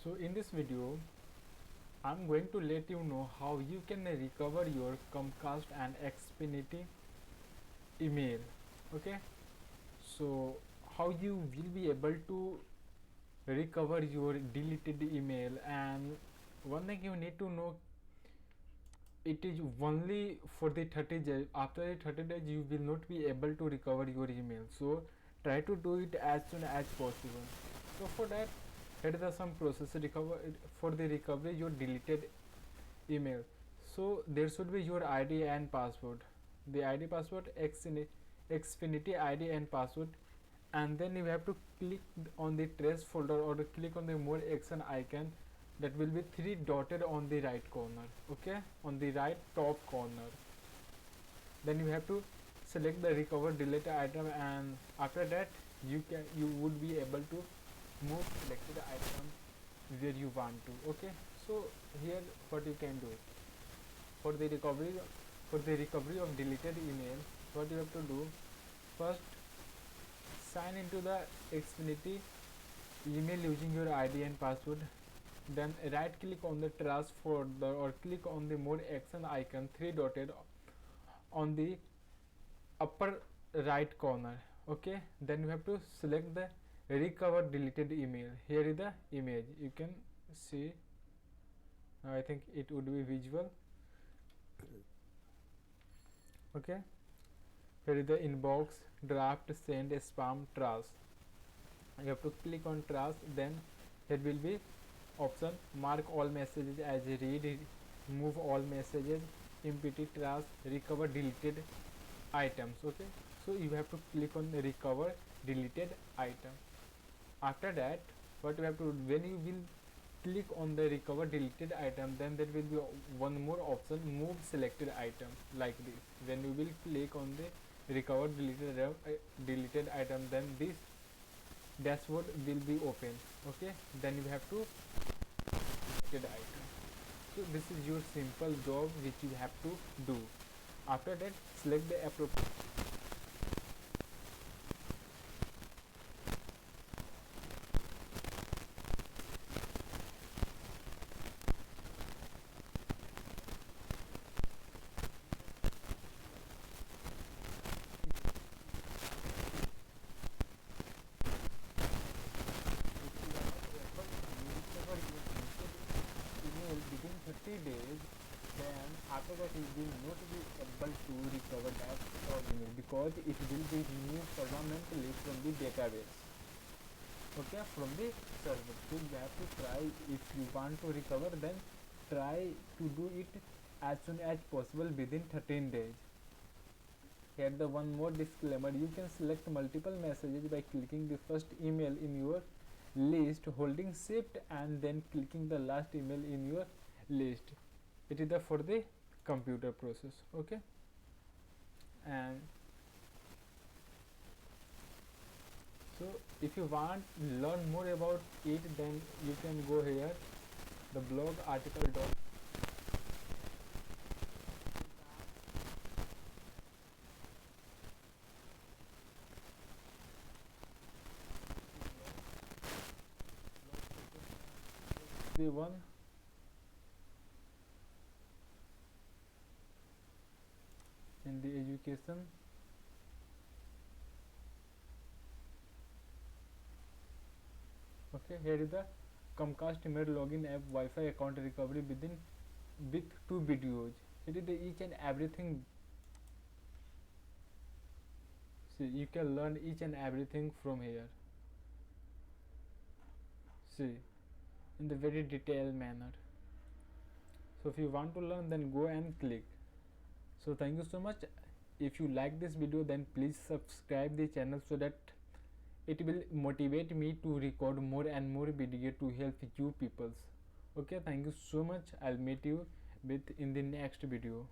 So in this video I'm going to let you know how you can recover your Comcast and Xfinity email. Okay, so how you will be able to recover your deleted email, and one thing you need to know, it is only for the 30 days. After the 30 days you will not be able to recover your email, so try to do it as soon as possible. So for that, here is some process for the recovery your deleted email. So there should be your ID and password, the ID password, Xfinity ID and password, and then you have to click on the trace folder or click on the more action icon that will be 3 dotted on the right corner. Okay, on the right top corner, then you have to select the recover deleted item, and after that you would be able to move selected item where you want to. Okay, so here what you can do for the recovery of deleted email. What you have to do, first sign into the Xfinity email using your ID and password, then right click on the trash folder or click on the more action icon 3 dotted on the upper right corner. Okay, then you have to select the recover deleted email. Here is the image, you can see. I think it would be visual. Okay, here is the inbox, draft, send, spam, trash. You have to click on trash, then there will be option mark all messages as read, remove all messages, empty trash, recover deleted items. Okay, so you have to click on the recover deleted item. After that, what you have to do, when you will click on the recover deleted item, then there will be one more option, move selected item, like this. When you will click on the recover deleted item, then this dashboard will be open. Okay, then you have to selected item. So this is your simple job which you have to do. After that, select the appropriate email within 30 days, then after that you will not be able to recover that email because it will be removed permanently from the database. Okay, from the server. So you have to try, if you want to recover, then try to do it as soon as possible within 13 days. Here the one more disclaimer, you can select multiple messages by clicking the first email in your list, holding shift and then clicking the last email in your list. It is the for the computer process. Okay, and so if you want learn more about it, then you can go here, the blog article dot the one in the education. Okay, here is the Comcast email login app Wi-Fi account recovery with 2 videos. It is the each and everything. See, you can learn each and everything from here. See, in the very detailed manner. So if you want to learn, then go and click. So thank you so much. If you like this video, then please subscribe the channel so that it will motivate me to record more and more video to help you peoples. Okay, thank you so much. I'll meet you in the next video.